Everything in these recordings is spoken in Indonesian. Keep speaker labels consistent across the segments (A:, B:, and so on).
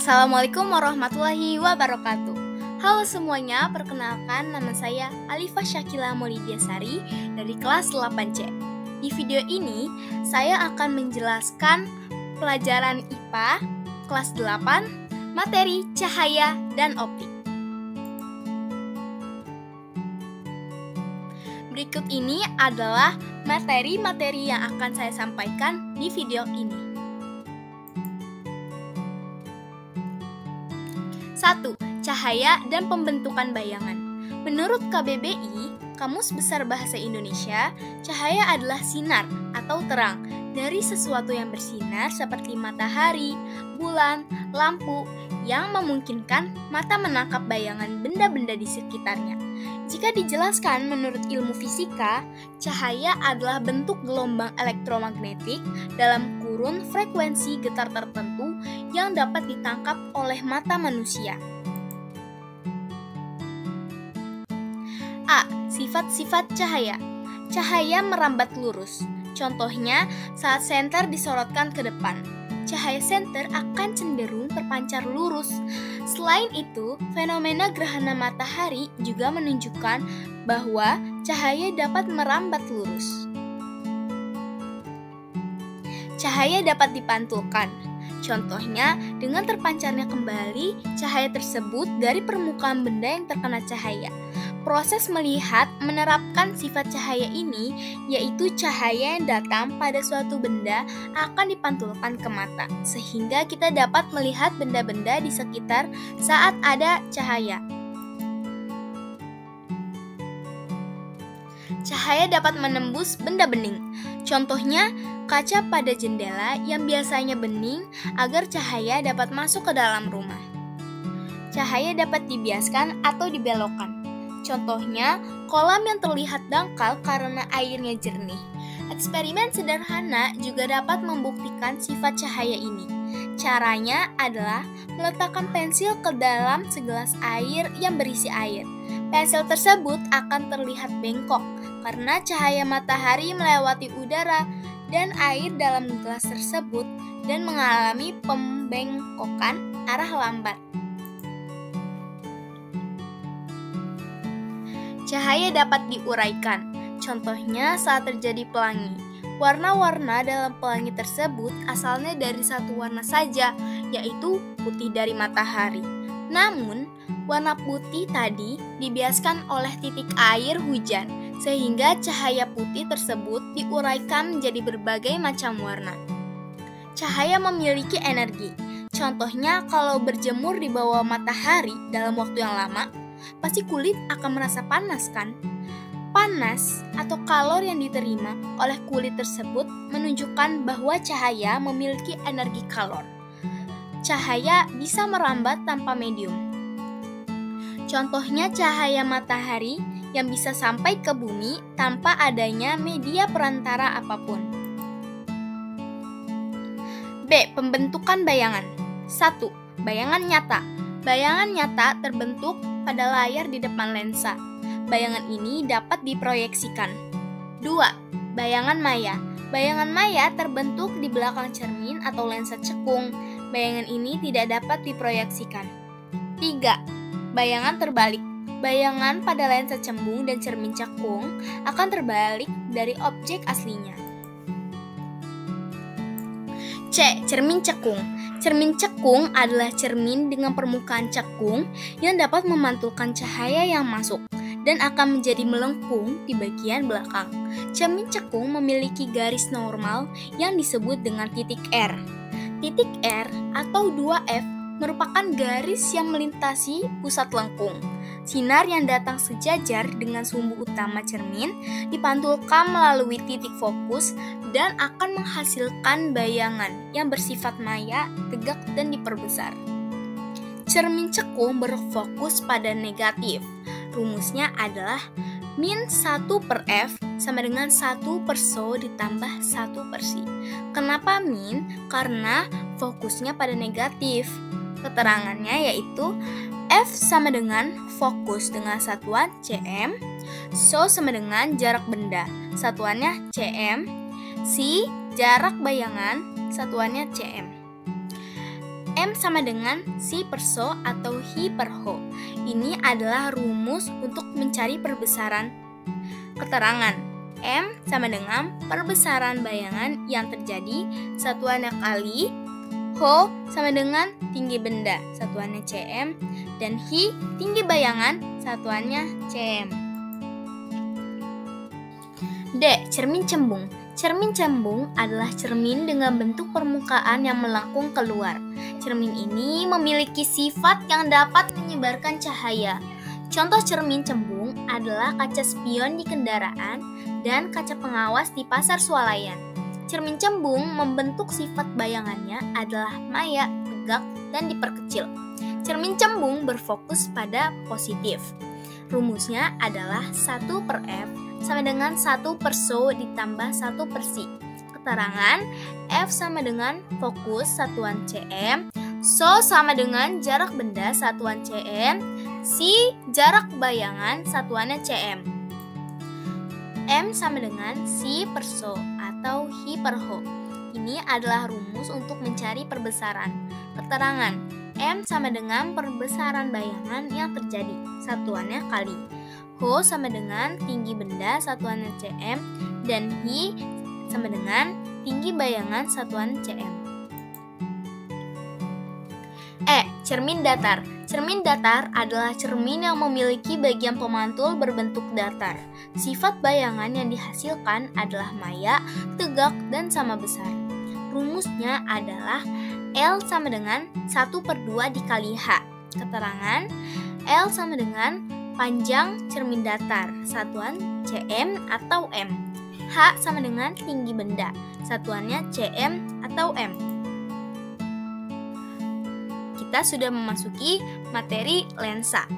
A: Assalamualaikum warahmatullahi wabarakatuh. Halo semuanya, perkenalkan nama saya Alifah Syakila Maulidiasari dari kelas 8C. Di video ini, saya akan menjelaskan pelajaran IPA kelas 8, materi cahaya dan optik. Berikut ini adalah materi-materi yang akan saya sampaikan di video ini. 1. Cahaya dan pembentukan bayangan. Menurut KBBI, Kamus Besar Bahasa Indonesia, cahaya adalah sinar atau terang dari sesuatu yang bersinar seperti matahari, bulan, lampu yang memungkinkan mata menangkap bayangan benda-benda di sekitarnya. Jika dijelaskan menurut ilmu fisika, cahaya adalah bentuk gelombang elektromagnetik dalam kurun frekuensi getar tertentu yang dapat ditangkap oleh mata manusia. A. Sifat-sifat cahaya. Cahaya merambat lurus. Contohnya, saat senter disorotkan ke depan, cahaya senter akan cenderung terpancar lurus. Selain itu, fenomena gerhana matahari juga menunjukkan bahwa cahaya dapat merambat lurus. Cahaya dapat dipantulkan. Contohnya, dengan terpancarnya kembali cahaya tersebut dari permukaan benda yang terkena cahaya. Proses melihat menerapkan sifat cahaya ini, yaitu cahaya yang datang pada suatu benda akan dipantulkan ke mata, sehingga kita dapat melihat benda-benda di sekitar saat ada cahaya. Cahaya dapat menembus benda bening. Contohnya, kaca pada jendela yang biasanya bening agar cahaya dapat masuk ke dalam rumah. Cahaya dapat dibiaskan atau dibelokkan. Contohnya, kolam yang terlihat dangkal karena airnya jernih. Eksperimen sederhana juga dapat membuktikan sifat cahaya ini. Caranya adalah meletakkan pensil ke dalam segelas air yang berisi air. Pensil tersebut akan terlihat bengkok karena cahaya matahari melewati udara dan air dalam gelas tersebut dan mengalami pembengkokan arah lambat. Cahaya dapat diuraikan. Contohnya saat terjadi pelangi. Warna-warna dalam pelangi tersebut asalnya dari satu warna saja, yaitu putih dari matahari. Namun, warna putih tadi dibiaskan oleh titik air hujan, sehingga cahaya putih tersebut diuraikan menjadi berbagai macam warna. Cahaya memiliki energi. Contohnya kalau berjemur di bawah matahari dalam waktu yang lama, pasti kulit akan merasa panas kan? Panas atau kalor yang diterima oleh kulit tersebut menunjukkan bahwa cahaya memiliki energi kalor. Cahaya bisa merambat tanpa medium. Contohnya cahaya matahari yang bisa sampai ke bumi tanpa adanya media perantara apapun. B. Pembentukan bayangan. 1. Bayangan nyata. Bayangan nyata terbentuk pada layar di depan lensa. Bayangan ini dapat diproyeksikan. 2. Bayangan maya. Bayangan maya terbentuk di belakang cermin atau lensa cekung. Bayangan ini tidak dapat diproyeksikan. 3. Bayangan terbalik. Bayangan pada lensa cembung dan cermin cekung akan terbalik dari objek aslinya. C. Cermin cekung. Cermin cekung adalah cermin dengan permukaan cekung yang dapat memantulkan cahaya yang masuk dan akan menjadi melengkung di bagian belakang. Cermin cekung memiliki garis normal yang disebut dengan titik R. Titik R atau 2F merupakan garis yang melintasi pusat lengkung. Sinar yang datang sejajar dengan sumbu utama cermin dipantulkan melalui titik fokus dan akan menghasilkan bayangan yang bersifat maya, tegak, dan diperbesar. Cermin cekung berfokus pada negatif. Rumusnya adalah min 1/F sama dengan 1/SO ditambah 1/Si. Kenapa min? Karena fokusnya pada negatif. Keterangannya yaitu F sama dengan fokus dengan satuan cm, SO sama dengan jarak benda, satuannya cm, Si jarak bayangan, satuannya cm. M M sama dengan si perso atau hi per ho. Ini adalah rumus untuk mencari perbesaran keterangan. M sama dengan perbesaran bayangan yang terjadi, satuannya kali. Ho sama dengan tinggi benda, satuannya cm. Dan hi tinggi bayangan, satuannya cm. D. Cermin cembung. Cermin cembung adalah cermin dengan bentuk permukaan yang melengkung keluar. Cermin ini memiliki sifat yang dapat menyebarkan cahaya. Contoh cermin cembung adalah kaca spion di kendaraan dan kaca pengawas di pasar swalayan. Cermin cembung membentuk sifat bayangannya adalah maya, tegak, dan diperkecil. Cermin cembung berfokus pada positif. Rumusnya adalah 1 per F sama dengan 1 per so ditambah 1 per si. Keterangan, F sama dengan fokus satuan cm, so sama dengan jarak benda satuan cm, si jarak bayangan satuannya cm. M sama dengan si per so atau hi per ho. Ini adalah rumus untuk mencari perbesaran. Keterangan, M sama dengan perbesaran bayangan yang terjadi, satuannya kali. Ho sama dengan tinggi benda, satuannya cm, dan hi sama dengan tinggi bayangan, satuan cm. E. Cermin datar. Cermin datar adalah cermin yang memiliki bagian pemantul berbentuk datar. Sifat bayangan yang dihasilkan adalah maya, tegak, dan sama besar. Rumusnya adalah L sama dengan 1 per 2 dikali H. Keterangan, L sama dengan panjang cermin datar, satuan cm atau m. H sama dengan tinggi benda, satuannya cm atau m. Kita sudah memasuki materi lensa.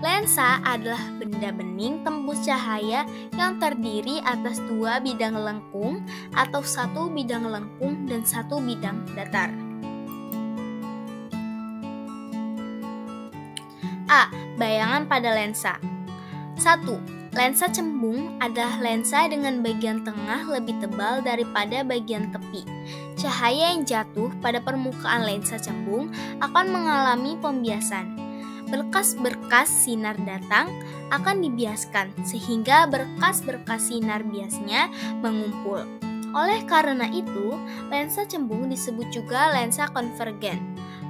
A: Lensa adalah benda bening tembus cahaya yang terdiri atas 2 bidang lengkung atau 1 bidang lengkung dan 1 bidang datar. A. Bayangan pada lensa. 1. Lensa cembung adalah lensa dengan bagian tengah lebih tebal daripada bagian tepi. Cahaya yang jatuh pada permukaan lensa cembung akan mengalami pembiasan. Berkas-berkas sinar datang akan dibiaskan sehingga berkas-berkas sinar biasnya mengumpul. Oleh karena itu, lensa cembung disebut juga lensa konvergen.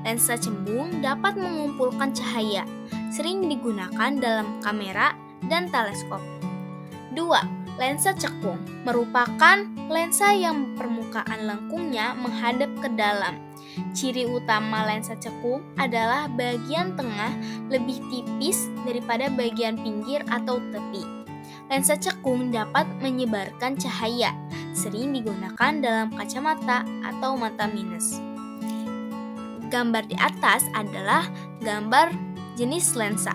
A: Lensa cembung dapat mengumpulkan cahaya, sering digunakan dalam kamera dan teleskop. 2. Lensa cekung merupakan lensa yang permukaan lengkungnya menghadap ke dalam. Ciri utama lensa cekung adalah bagian tengah lebih tipis daripada bagian pinggir atau tepi. Lensa cekung dapat menyebarkan cahaya, sering digunakan dalam kacamata atau mata minus. Gambar di atas adalah gambar jenis lensa.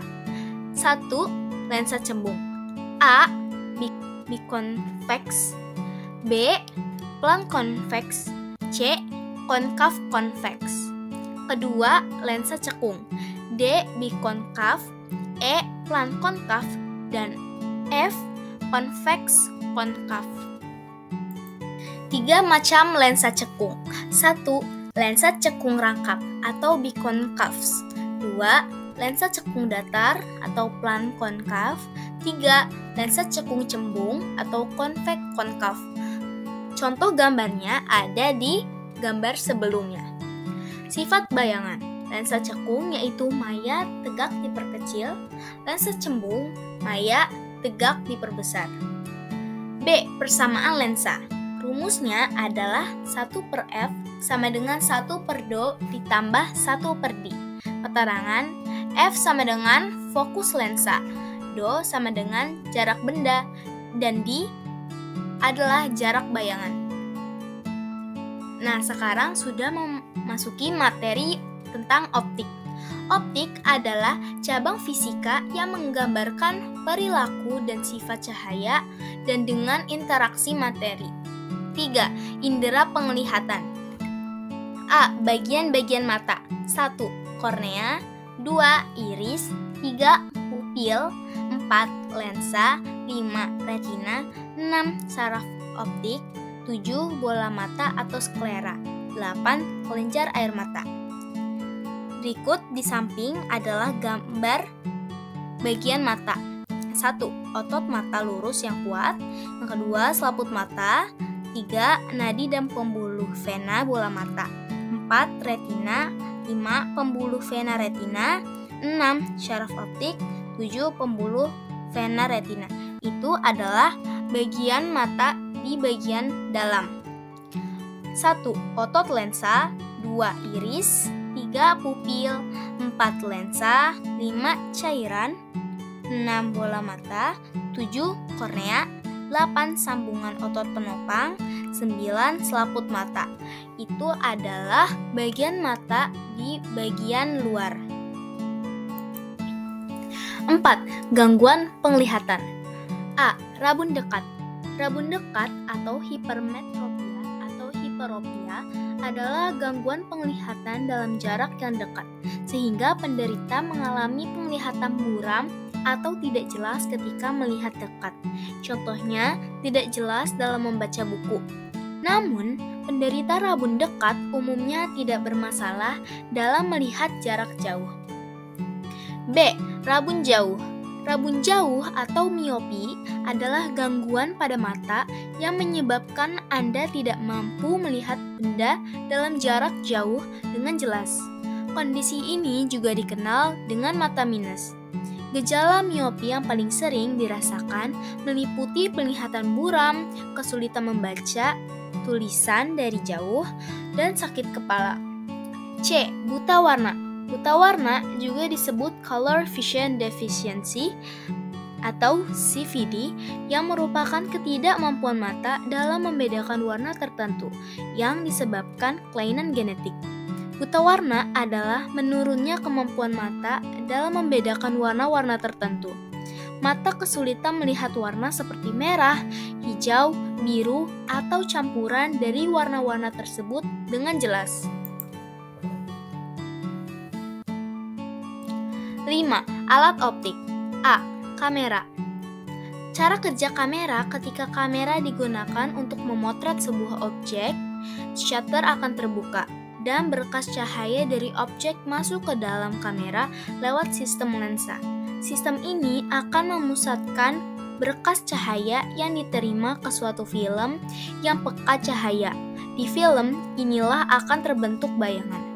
A: 1. Lensa cembung. A. Bikonveks. B. Plan konveks. C. Konkav konveks. Kedua, lensa cekung. D. Bikonkav. E. Plan konkav. Dan F. Konveks konkav. 3 macam lensa cekung. 1. Lensa cekung rangkap atau bikonkavs. 2. Lensa cekung datar atau plan konkav. 3. Lensa cekung cembung atau konveks konkav. Contoh gambarnya ada di gambar sebelumnya. Sifat bayangan lensa cekung yaitu maya tegak diperkecil, lensa cembung maya tegak diperbesar. B. Persamaan lensa. Rumusnya adalah 1 per F sama dengan 1 per do ditambah 1 per d. Keterangan, F sama dengan fokus lensa, do sama dengan jarak benda, dan d adalah jarak bayangan. Nah, sekarang sudah memasuki materi tentang optik. Optik adalah cabang fisika yang menggambarkan perilaku dan sifat cahaya dan dengan interaksi materi. 3. Indera penglihatan. A. Bagian-bagian mata. 1. Kornea. 2. Iris. 3. Pupil. 4. Lensa. 5. Retina. 6. Saraf optik. 7. Bola mata atau sklera. 8. Kelenjar air mata. Berikut di samping adalah gambar bagian mata. 1. Otot mata lurus yang kuat. Yang kedua, selaput mata. 3. Nadi dan pembuluh vena bola mata. 4. Retina. 5. Pembuluh vena retina. 6. Syaraf optik. 7. Pembuluh vena retina. Itu adalah bagian mata di bagian dalam. 1. Otot lensa. 2. Iris. 3. Pupil. 4. Lensa. 5. Cairan. 6. Bola mata. 7. Kornea. 8. Sambungan otot penopang. 9. Selaput mata. Itu adalah bagian mata di bagian luar. 4. Gangguan penglihatan. A. Rabun dekat. Rabun dekat atau hipermetropia atau hiperopia adalah gangguan penglihatan dalam jarak yang dekat, sehingga penderita mengalami penglihatan buram atau tidak jelas ketika melihat dekat. Contohnya, tidak jelas dalam membaca buku. Namun, penderita rabun dekat umumnya tidak bermasalah dalam melihat jarak jauh. B. Rabun jauh. Rabun jauh atau miopi adalah gangguan pada mata yang menyebabkan Anda tidak mampu melihat benda dalam jarak jauh dengan jelas. Kondisi ini juga dikenal dengan mata minus. Gejala miopi yang paling sering dirasakan meliputi penglihatan buram, kesulitan membaca tulisan dari jauh, dan sakit kepala. C. Buta warna. Buta warna juga disebut color vision deficiency atau CVD yang merupakan ketidakmampuan mata dalam membedakan warna tertentu yang disebabkan kelainan genetik. Buta warna adalah menurunnya kemampuan mata dalam membedakan warna-warna tertentu. Mata kesulitan melihat warna seperti merah, hijau, biru, atau campuran dari warna-warna tersebut dengan jelas. 5. Alat optik. A. Kamera. Cara kerja kamera: ketika kamera digunakan untuk memotret sebuah objek, shutter akan terbuka dan berkas cahaya dari objek masuk ke dalam kamera lewat sistem lensa. Sistem ini akan memusatkan berkas cahaya yang diterima ke suatu film yang peka cahaya. Di film inilah akan terbentuk bayangan.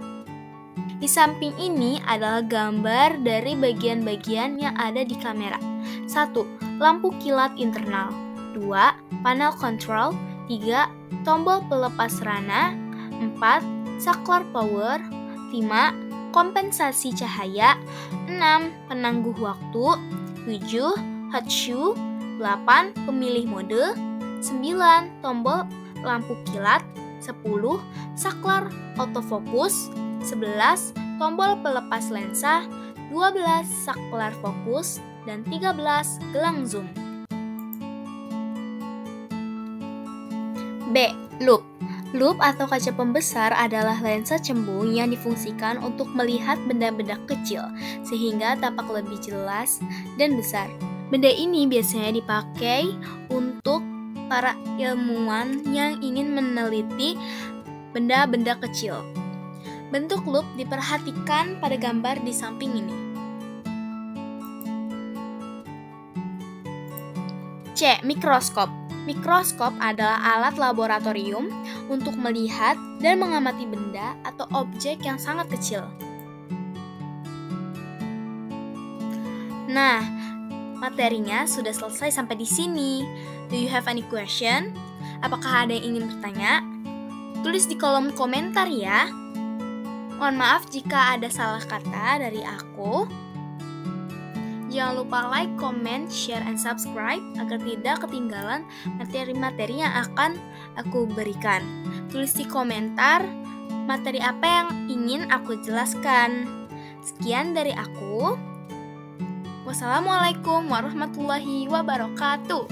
A: Di samping ini adalah gambar dari bagian-bagian yang ada di kamera. 1. Lampu kilat internal. 2. Panel control. 3. Tombol pelepas rana. 4. Saklar power. 5. Kompensasi cahaya. 6. Penangguh waktu. 7. Hot shoe. 8. Pemilih mode. 9. Tombol lampu kilat. 10. Saklar autofokus. 11. Tombol pelepas lensa. 12. Saklar fokus. Dan 13. Gelang zoom. B. Loop. Loop atau kaca pembesar adalah lensa cembung yang difungsikan untuk melihat benda-benda kecil sehingga tampak lebih jelas dan besar. Benda ini biasanya dipakai untuk para ilmuwan yang ingin meneliti benda-benda kecil. Bentuk loop diperhatikan pada gambar di samping ini. C. Mikroskop. Mikroskop adalah alat laboratorium untuk melihat dan mengamati benda atau objek yang sangat kecil. Nah, materinya sudah selesai sampai di sini. Do you have any question? Apakah ada yang ingin bertanya? Tulis di kolom komentar ya. Mohon maaf jika ada salah kata dari aku. Jangan lupa like, comment, share, and subscribe agar tidak ketinggalan materi-materi yang akan aku berikan. Tulis di komentar materi apa yang ingin aku jelaskan. Sekian dari aku. Wassalamualaikum warahmatullahi wabarakatuh.